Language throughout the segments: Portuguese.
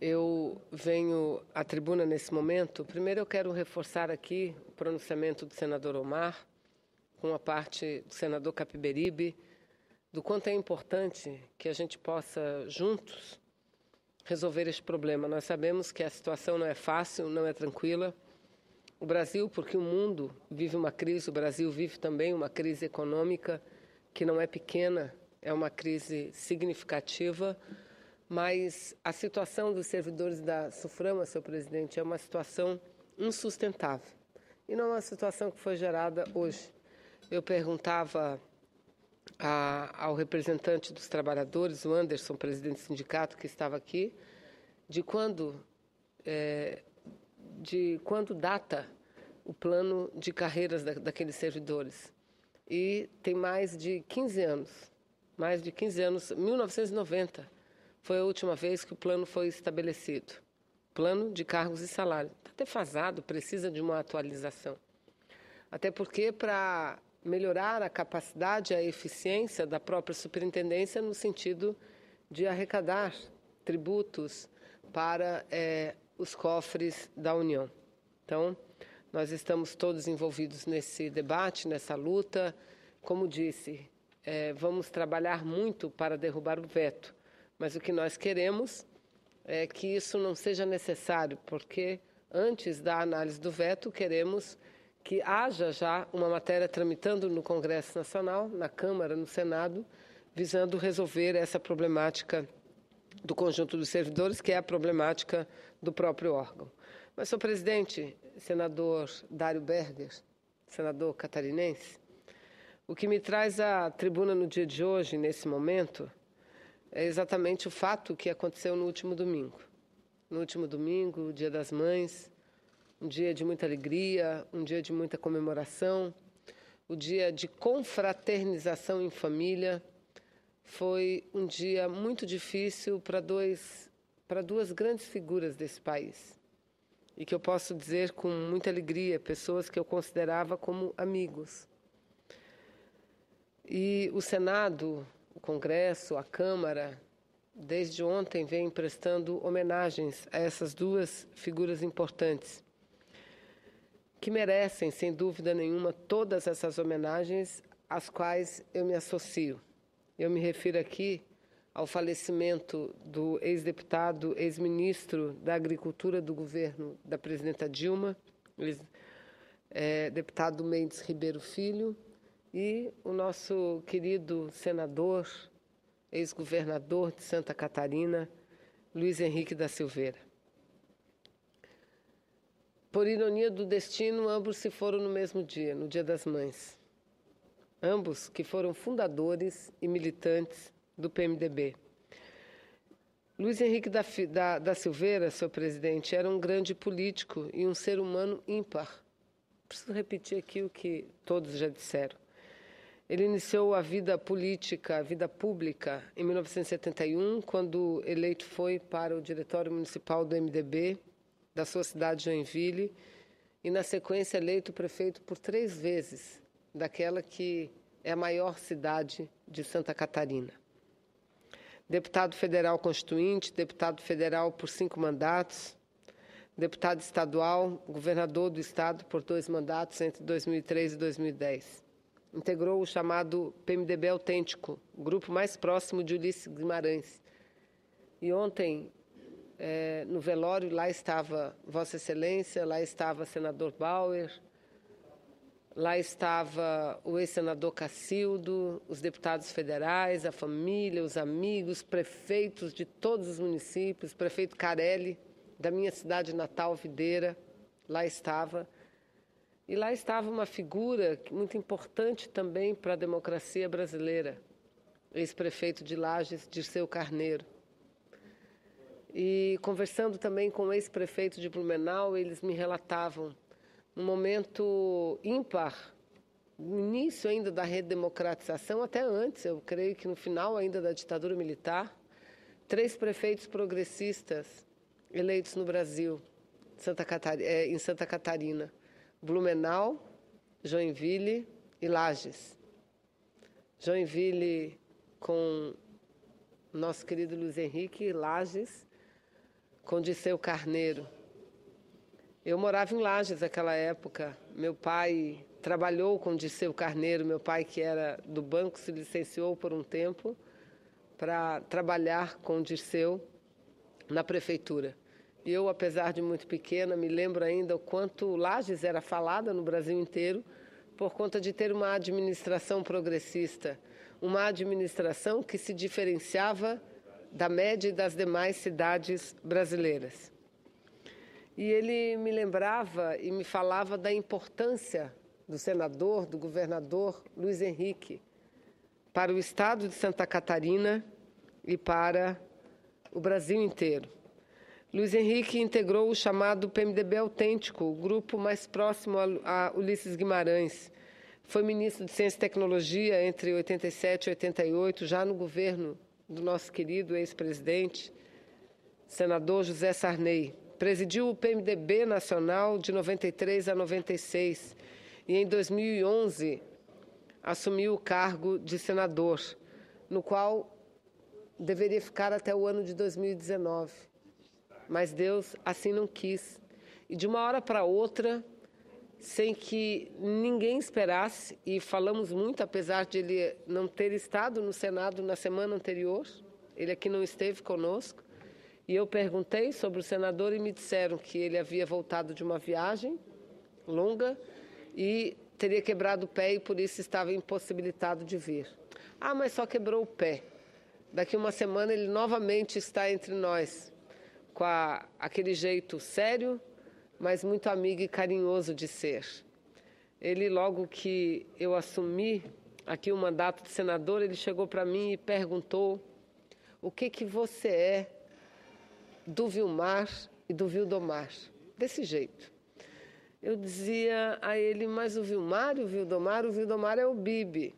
Eu venho à tribuna nesse momento. Primeiro, eu quero reforçar aqui o pronunciamento do senador Omar, com a parte do senador Capiberibe, do quanto é importante que a gente possa, juntos, resolver este problema. Nós sabemos que a situação não é fácil, não é tranquila. O Brasil, porque o mundo vive uma crise, o Brasil vive também uma crise econômica que não é pequena, é uma crise significativa, mas a situação dos servidores da SUFRAMA, seu presidente, é uma situação insustentável. E não é uma situação que foi gerada hoje. Eu perguntava ao representante dos trabalhadores, o Anderson, presidente do sindicato, que estava aqui, de quando data o plano de carreiras daqueles servidores. E tem mais de 15 anos, 1990 foi a última vez que o plano foi estabelecido. Plano de cargos e salários. Está defasado, precisa de uma atualização. Até porque, para melhorar a capacidade e a eficiência da própria superintendência no sentido de arrecadar tributos para os cofres da União. Então, nós estamos todos envolvidos nesse debate, nessa luta. Como disse, vamos trabalhar muito para derrubar o veto, mas o que nós queremos é que isso não seja necessário, porque antes da análise do veto, queremos que haja já uma matéria tramitando no Congresso Nacional, na Câmara, no Senado, visando resolver essa problemática do conjunto dos servidores, que é a problemática do próprio órgão. Mas, senhor presidente, senador Dário Berger, senador catarinense, o que me traz à tribuna no dia de hoje, nesse momento, é exatamente o fato que aconteceu no último domingo. No último domingo, o Dia das Mães, um dia de muita alegria, um dia de muita comemoração, o dia de confraternização em família. Foi um dia muito difícil para duas grandes figuras desse país. E que eu posso dizer com muita alegria, pessoas que eu considerava como amigos. E o Senado, o Congresso, a Câmara, desde ontem vem prestando homenagens a essas duas figuras importantes, que merecem, sem dúvida nenhuma, todas essas homenagens às quais eu me associo. Eu me refiro aqui ao falecimento do ex-deputado, ex-ministro da Agricultura do governo da presidenta Dilma, deputado Mendes Ribeiro Filho, e o nosso querido senador, ex-governador de Santa Catarina, Luiz Henrique da Silveira. Por ironia do destino, ambos se foram no mesmo dia, no Dia das Mães. Ambos que foram fundadores e militantes do PMDB. Luiz Henrique da Silveira, seu presidente, era um grande político e um ser humano ímpar. Preciso repetir aqui o que todos já disseram. Ele iniciou a vida política, a vida pública, em 1971, quando eleito foi para o Diretório Municipal do MDB, da sua cidade, Joinville, e, na sequência, eleito prefeito por 3 vezes, daquela que é a maior cidade de Santa Catarina. Deputado federal constituinte, deputado federal por 5 mandatos, deputado estadual, governador do estado por 2 mandatos entre 2003 e 2010. Integrou o chamado PMDB Autêntico, o grupo mais próximo de Ulisses Guimarães. E ontem, no velório, lá estava Vossa Excelência, lá estava senador Bauer, lá estava o ex-senador Cacildo, os deputados federais, a família, os amigos, prefeitos de todos os municípios, prefeito Carelli, da minha cidade natal, Videira, lá estava. E lá estava uma figura muito importante também para a democracia brasileira, ex-prefeito de Lages, Dirceu Carneiro. E conversando também com o ex-prefeito de Blumenau, eles me relatavam, num momento ímpar, no início ainda da redemocratização, até antes, eu creio que no final ainda da ditadura militar, 3 prefeitos progressistas eleitos no Brasil, em Santa Catarina. Blumenau, Joinville e Lages. Joinville com nosso querido Luiz Henrique, Lages com Dirceu Carneiro. Eu morava em Lages naquela época. Meu pai trabalhou com Dirceu Carneiro, meu pai, que era do banco, se licenciou por um tempo para trabalhar com Dirceu na prefeitura. E eu, apesar de muito pequena, me lembro ainda o quanto Lages era falada no Brasil inteiro por conta de ter uma administração progressista, uma administração que se diferenciava da média das demais cidades brasileiras. E ele me lembrava e me falava da importância do senador, do governador Luiz Henrique, para o estado de Santa Catarina e para o Brasil inteiro. Luiz Henrique integrou o chamado PMDB Autêntico, o grupo mais próximo a Ulisses Guimarães. Foi ministro de Ciência e Tecnologia entre 87 e 88, já no governo do nosso querido ex-presidente, senador José Sarney. Presidiu o PMDB nacional de 93 a 96 e, em 2011, assumiu o cargo de senador, no qual deveria ficar até o ano de 2019. Mas Deus assim não quis. E de uma hora para outra, sem que ninguém esperasse, e falamos muito, apesar de ele não ter estado no Senado na semana anterior, ele aqui não esteve conosco, e eu perguntei sobre o senador e me disseram que ele havia voltado de uma viagem longa e teria quebrado o pé e por isso estava impossibilitado de vir. Ah, mas só quebrou o pé. Daqui uma semana ele novamente está entre nós, com aquele jeito sério, mas muito amigo e carinhoso de ser. Ele, logo que eu assumi aqui o mandato de senador, ele chegou para mim e perguntou o que você é do Vilmar e do Vildomar, desse jeito. Eu dizia a ele, mas o Vilmar e o Vildomar é o Bibi.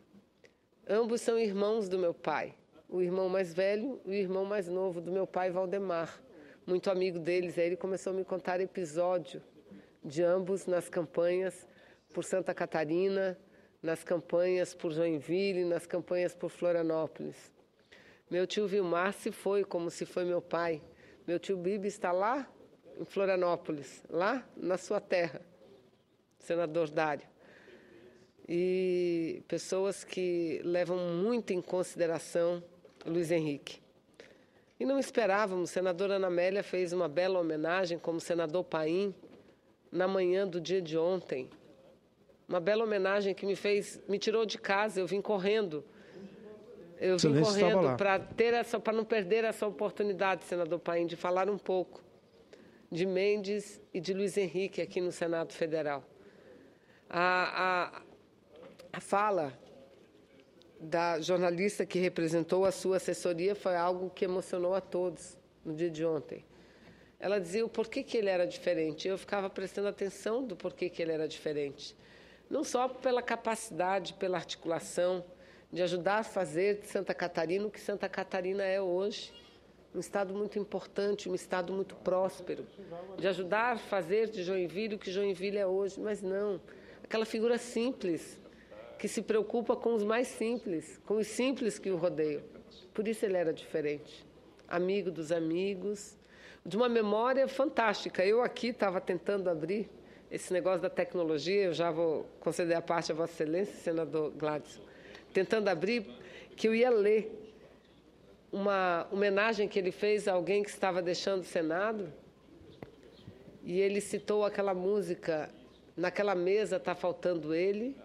Ambos são irmãos do meu pai, o irmão mais velho e o irmão mais novo do meu pai, Valdemar. Muito amigo deles. Aí ele começou a me contar episódio de ambos nas campanhas por Santa Catarina, nas campanhas por Joinville, nas campanhas por Florianópolis. Meu tio Vilmar se foi, como se foi meu pai. Meu tio Bibi está lá em Florianópolis, lá na sua terra, senador Dário. E pessoas que levam muito em consideração Luiz Henrique. E não esperávamos, a senadora Ana Amélia fez uma bela homenagem como senador Paim na manhã do dia de ontem. Uma bela homenagem que me tirou de casa, eu vim correndo. Eu vim correndo para não perder essa oportunidade, senador Paim, de falar um pouco de Mendes e de Luiz Henrique aqui no Senado Federal. A fala da jornalista que representou a sua assessoria foi algo que emocionou a todos no dia de ontem. Ela dizia o porquê que ele era diferente. Eu ficava prestando atenção do porquê que ele era diferente. Não só pela capacidade, pela articulação, de ajudar a fazer de Santa Catarina o que Santa Catarina é hoje. Um estado muito importante, um estado muito próspero. De ajudar a fazer de Joinville o que Joinville é hoje. Mas não, aquela figura simples, que se preocupa com os mais simples, com os simples que o rodeiam. Por isso ele era diferente. Amigo dos amigos, de uma memória fantástica. Eu aqui estava tentando abrir esse negócio da tecnologia, eu já vou conceder a parte a Vossa Excelência, senador Gladson, tentando abrir, que eu ia ler uma homenagem que ele fez a alguém que estava deixando o Senado, e ele citou aquela música, naquela mesa está faltando ele,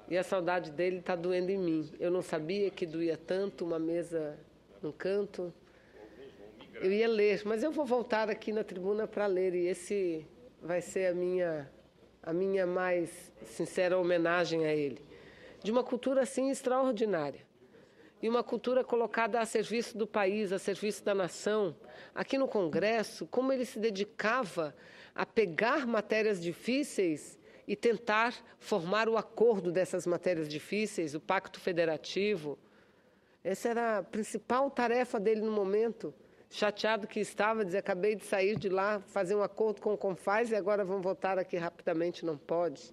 e a saudade dele está doendo em mim. Eu não sabia que doía tanto, uma mesa num canto. Eu ia ler, mas eu vou voltar aqui na tribuna para ler, e esse vai ser a minha mais sincera homenagem a ele. De uma cultura, assim, extraordinária. E uma cultura colocada a serviço do país, a serviço da nação. Aqui no Congresso, como ele se dedicava a pegar matérias difíceis e tentar formar o acordo dessas matérias difíceis, o Pacto Federativo. Essa era a principal tarefa dele no momento. Chateado que estava, dizia, acabei de sair de lá, fazer um acordo com o Confaz e agora vão votar aqui rapidamente, não pode.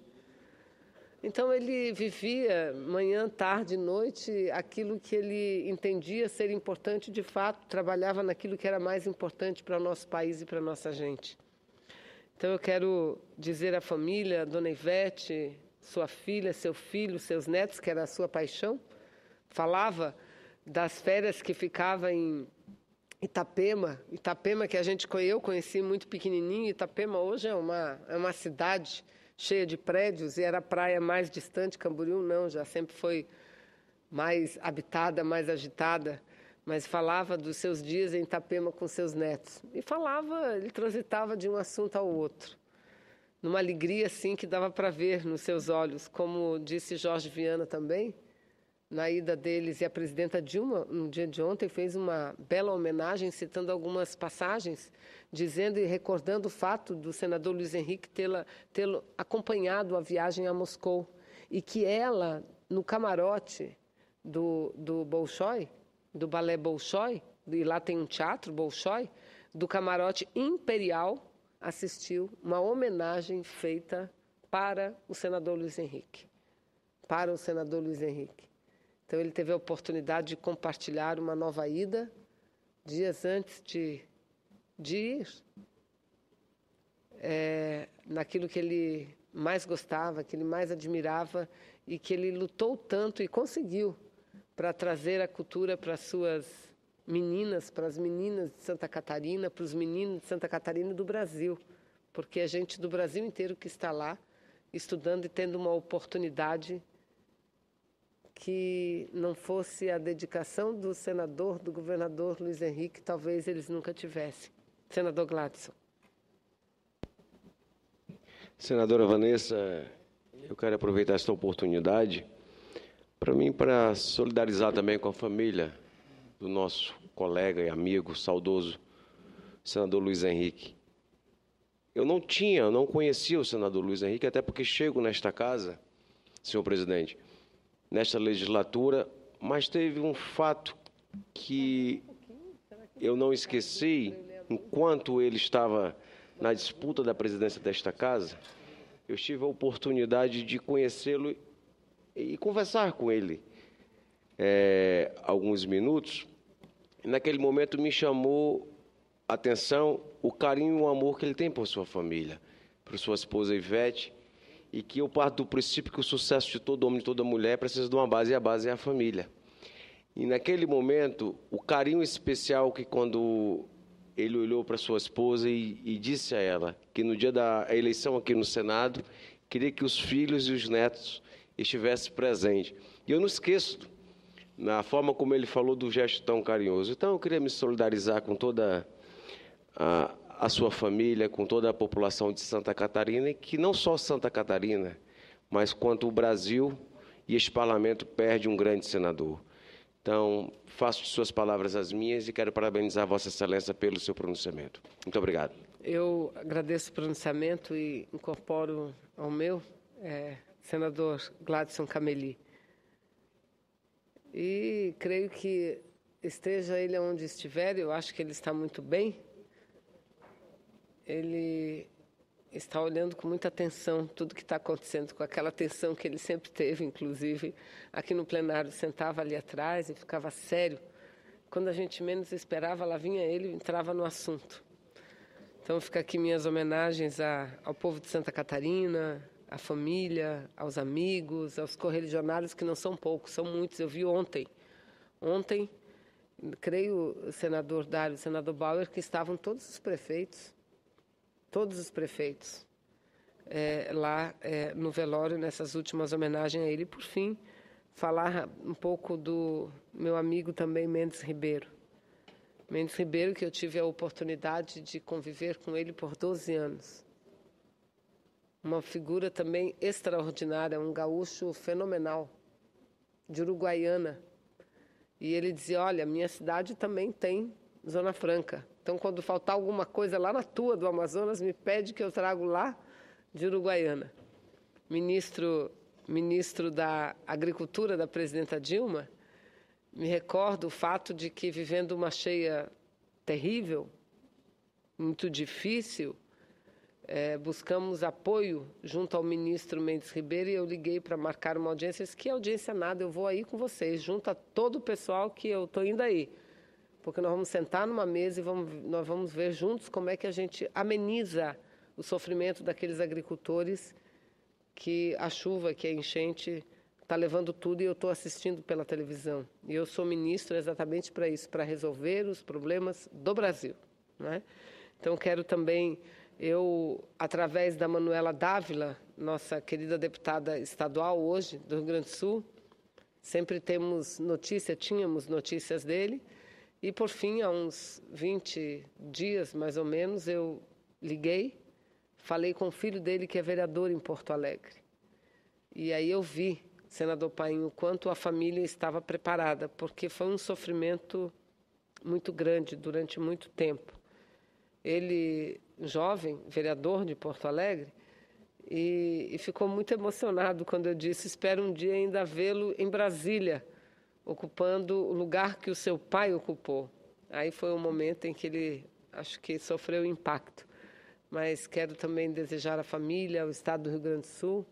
Então, ele vivia manhã, tarde, noite, aquilo que ele entendia ser importante de fato, trabalhava naquilo que era mais importante para o nosso país e para a nossa gente. Então, eu quero dizer à família, Dona Ivete, sua filha, seu filho, seus netos, que era a sua paixão, falava das férias que ficava em Itapema, que eu conheci muito pequenininho. Itapema hoje é uma cidade cheia de prédios e era a praia mais distante. Camboriú não, já sempre foi mais habitada, mais agitada, mas falava dos seus dias em Itapema com seus netos. E ele transitava de um assunto ao outro, numa alegria assim que dava para ver nos seus olhos, como disse Jorge Viana também. Na ida deles, e a presidenta Dilma, no dia de ontem, fez uma bela homenagem, citando algumas passagens, dizendo e recordando o fato do senador Luiz Henrique tê-lo acompanhado a viagem a Moscou, e que ela, no camarote do Bolshoi, do balé Bolshoi, e lá tem um teatro, Bolshoi, do camarote imperial, assistiu uma homenagem feita para o senador Luiz Henrique. Para o senador Luiz Henrique. Então, ele teve a oportunidade de compartilhar uma nova ida, dias antes de ir, naquilo que ele mais gostava, que ele mais admirava e que ele lutou tanto e conseguiu para trazer a cultura para as suas meninas, para as meninas de Santa Catarina, para os meninos de Santa Catarina e do Brasil, porque é gente do Brasil inteiro que está lá estudando e tendo uma oportunidade que não fosse a dedicação do senador, do governador Luiz Henrique, talvez eles nunca tivessem. Senador Gladson. Senadora Vanessa, eu quero aproveitar esta oportunidade para solidarizar também com a família do nosso colega e amigo saudoso, senador Luiz Henrique. Eu não conhecia o senador Luiz Henrique, até porque chego nesta casa, senhor presidente, nesta legislatura, mas teve um fato que eu não esqueci. Enquanto ele estava na disputa da presidência desta casa, eu tive a oportunidade de conhecê-lo e conversar com ele alguns minutos. Naquele momento me chamou a atenção o carinho e o amor que ele tem por sua família, por sua esposa Ivete, e que eu parto do princípio que o sucesso de todo homem e toda mulher precisa de uma base, e a base é a família. E naquele momento, o carinho especial que quando ele olhou para sua esposa e disse a ela que no dia da eleição aqui no Senado, queria que os filhos e os netos estivessem presentes. E eu não esqueço, na forma como ele falou, do gesto tão carinhoso. Então, eu queria me solidarizar com toda a sua família, com toda a população de Santa Catarina, e que não só Santa Catarina, mas quanto o Brasil e este parlamento perde um grande senador. Então, faço de suas palavras as minhas e quero parabenizar Vossa Excelência pelo seu pronunciamento. Muito obrigado. Eu agradeço o pronunciamento e incorporo ao meu, senador Gladson Cameli. E creio que esteja ele onde estiver, eu acho que ele está muito bem. Ele está olhando com muita atenção tudo que está acontecendo, com aquela atenção que ele sempre teve, inclusive aqui no plenário, sentava ali atrás e ficava sério. Quando a gente menos esperava, lá vinha ele e entrava no assunto. Então, fica aqui minhas homenagens ao povo de Santa Catarina, à família, aos amigos, aos correligionários, que não são poucos, são muitos. Eu vi ontem, creio, o senador Dário, o senador Bauer, que estavam todos os prefeitos lá no velório, nessas últimas homenagens a ele. E, por fim, falar um pouco do meu amigo também, Mendes Ribeiro. Mendes Ribeiro, que eu tive a oportunidade de conviver com ele por 12 anos. Uma figura também extraordinária, um gaúcho fenomenal, de Uruguaiana. E ele dizia, olha, minha cidade também tem Zona Franca. Então, quando faltar alguma coisa lá na tua do Amazonas, me pede que eu trago lá de Uruguaiana. Ministro da Agricultura da presidenta Dilma, me recordo o fato de que, vivendo uma cheia terrível, muito difícil, buscamos apoio junto ao ministro Mendes Ribeiro e eu liguei para marcar uma audiência. Ele disse, que audiência nada, eu vou aí com vocês, junto a todo o pessoal que eu estou indo aí. Porque nós vamos sentar numa mesa e nós vamos ver juntos como é que a gente ameniza o sofrimento daqueles agricultores que a chuva, que a enchente está levando tudo e eu estou assistindo pela televisão. E eu sou ministro exatamente para isso, para resolver os problemas do Brasil, né? Então, quero também, através da Manuela Dávila, nossa querida deputada estadual hoje do Rio Grande do Sul, sempre tínhamos notícias dele. E, por fim, há uns 20 dias, mais ou menos, eu liguei, falei com o filho dele, que é vereador em Porto Alegre. E aí eu vi, senador Paim, o quanto a família estava preparada, porque foi um sofrimento muito grande durante muito tempo. Ele, jovem, vereador de Porto Alegre, e ficou muito emocionado quando eu disse, espero um dia ainda vê-lo em Brasília, ocupando o lugar que o seu pai ocupou. Aí foi um momento em que ele, acho que sofreu impacto. Mas quero também desejar à família, ao Estado do Rio Grande do Sul,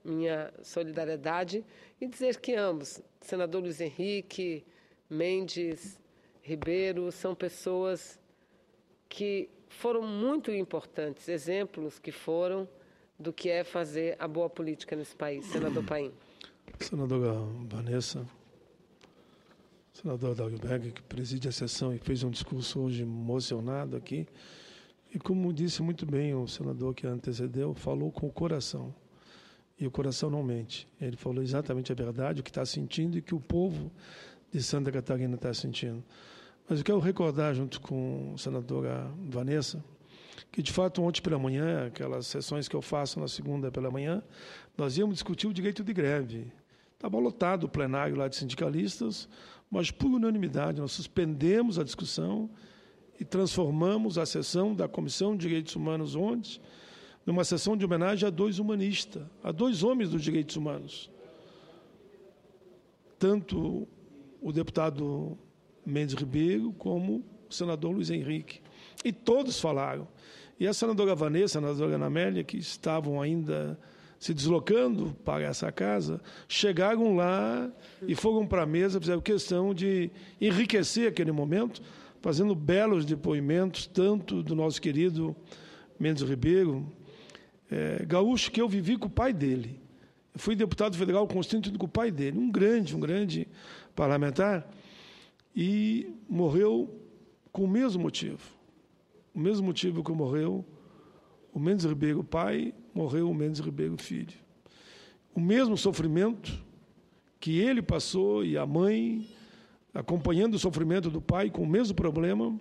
minha solidariedade e dizer que ambos, senador Luiz Henrique, Mendes Ribeiro, são pessoas que foram muito importantes, exemplos que foram do que é fazer a boa política nesse país. Senador Paim. Senadora Vanessa, senador Dahlberg, que preside a sessão e fez um discurso hoje emocionado aqui. E como disse muito bem o senador que antecedeu, falou com o coração. E o coração não mente. Ele falou exatamente a verdade, o que está sentindo e que o povo de Santa Catarina está sentindo. Mas eu quero recordar, junto com a senadora Vanessa, que, de fato, ontem pela manhã, aquelas sessões que eu faço na segunda pela manhã, nós íamos discutir o direito de greve. Estava lotado o plenário lá de sindicalistas, mas, por unanimidade, nós suspendemos a discussão e transformamos a sessão da Comissão de Direitos Humanos ontem numa sessão de homenagem a dois humanistas, a dois homens dos direitos humanos. Tanto o deputado Mendes Ribeiro como o senador Luiz Henrique. E todos falaram. E a senadora Vanessa, a senadora Ana Amélia, que estavam ainda se deslocando para essa casa, chegaram lá e foram para a mesa, fizeram questão de enriquecer aquele momento, fazendo belos depoimentos, tanto do nosso querido Mendes Ribeiro, gaúcho, que eu vivi com o pai dele. Eu fui deputado federal constituinte com o pai dele, um grande parlamentar, e morreu com o mesmo motivo. O mesmo motivo que morreu o Mendes Ribeiro pai, morreu o Mendes Ribeiro filho. O mesmo sofrimento que ele passou e a mãe, acompanhando o sofrimento do pai com o mesmo problema,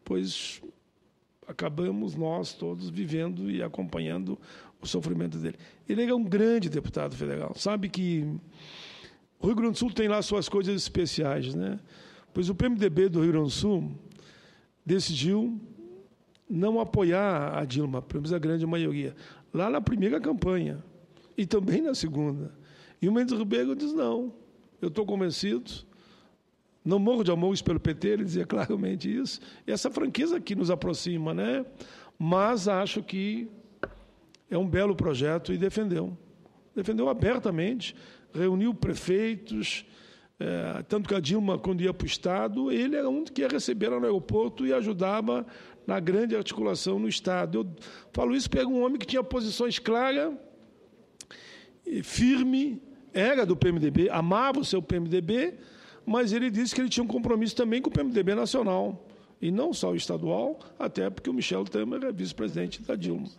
pois acabamos nós todos vivendo e acompanhando o sofrimento dele. Ele é um grande deputado federal. Sabe que o Rio Grande do Sul tem lá suas coisas especiais, né? Pois o PMDB do Rio Grande do Sul decidiu não apoiar a Dilma, pelo menos a grande maioria, lá na primeira campanha e também na segunda. E o Mendes Ribeiro diz, não, eu estou convencido, não morro de amores pelo PT, ele dizia claramente isso, e essa franqueza que nos aproxima, né? Mas acho que é um belo projeto e defendeu abertamente, reuniu prefeitos, tanto que a Dilma, quando ia para o Estado, ele era um que ia receber no aeroporto e ajudava na grande articulação no Estado. Eu falo isso, pego um homem que tinha posições claras, firme, era do PMDB, amava o seu PMDB, mas ele disse que ele tinha um compromisso também com o PMDB nacional, e não só o estadual, até porque o Michel Temer é vice-presidente da Dilma.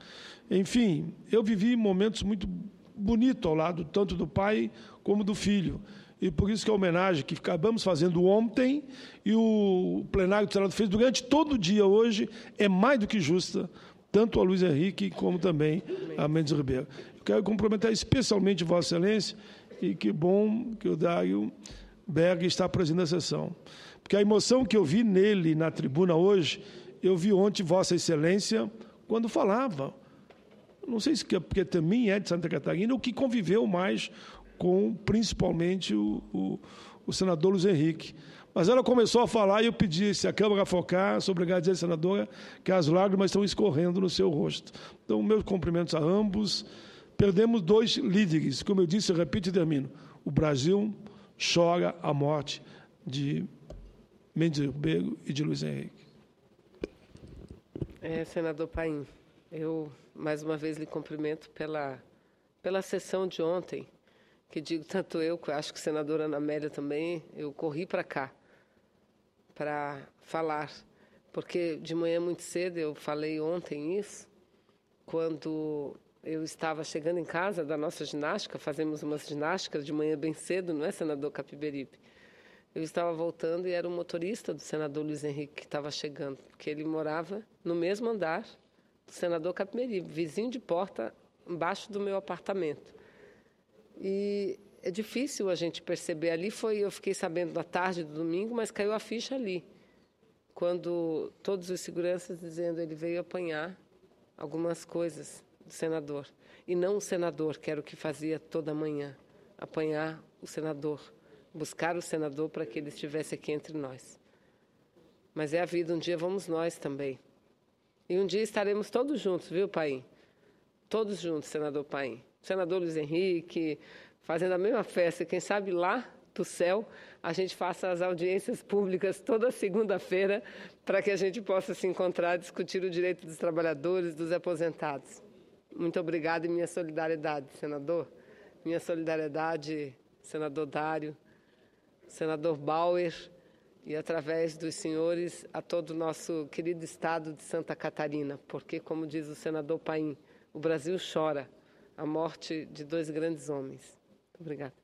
Enfim, eu vivi momentos muito bonitos ao lado tanto do pai como do filho. E por isso que a homenagem que acabamos fazendo ontem e o plenário do Senado fez durante todo o dia hoje é mais do que justa, tanto a Luiz Henrique como também a Mendes Ribeiro. Eu quero cumprimentar especialmente Vossa Excelência e que bom que o Dário Berg está presente na sessão. Porque a emoção que eu vi nele na tribuna hoje, eu vi ontem Vossa Excelência quando falava. Não sei se é porque também é de Santa Catarina, ou que conviveu mais com, principalmente, o senador Luiz Henrique. Mas ela começou a falar e eu pedi, se a Câmara focar, sou obrigado a dizer, senadora, que as lágrimas estão escorrendo no seu rosto. Então, meus cumprimentos a ambos. Perdemos 2 líderes, como eu disse, eu repito e termino. O Brasil chora a morte de Mendes Ribeiro e de Luiz Henrique. Senador Paim, eu mais uma vez lhe cumprimento pela sessão de ontem, que digo tanto eu, que acho que a senadora Ana Amélia também, eu corri para cá para falar, porque de manhã muito cedo, eu falei ontem isso, quando eu estava chegando em casa da nossa ginástica, fazemos umas ginásticas de manhã bem cedo, não é, senador Capiberibe? Eu estava voltando e era o motorista do senador Luiz Henrique que estava chegando, porque ele morava no mesmo andar do senador Capiberibe, vizinho de porta, embaixo do meu apartamento. E é difícil a gente perceber. Ali eu fiquei sabendo na tarde do domingo, mas caiu a ficha ali, quando todos os seguranças dizendo ele veio apanhar algumas coisas do senador. E não o senador, que era o que fazia toda manhã, apanhar o senador, buscar o senador para que ele estivesse aqui entre nós. Mas é a vida, um dia vamos nós também. E um dia estaremos todos juntos, viu, Paim? Todos juntos, senador Paim. Senador Luiz Henrique, fazendo a mesma festa. Quem sabe lá do céu a gente faça as audiências públicas toda segunda-feira para que a gente possa se encontrar e discutir o direito dos trabalhadores, dos aposentados. Muito obrigada e minha solidariedade, senador. Minha solidariedade, senador Dário, senador Bauer e, através dos senhores, a todo o nosso querido estado de Santa Catarina, porque, como diz o senador Paim, o Brasil chora a morte de 2 grandes homens. Muito obrigada.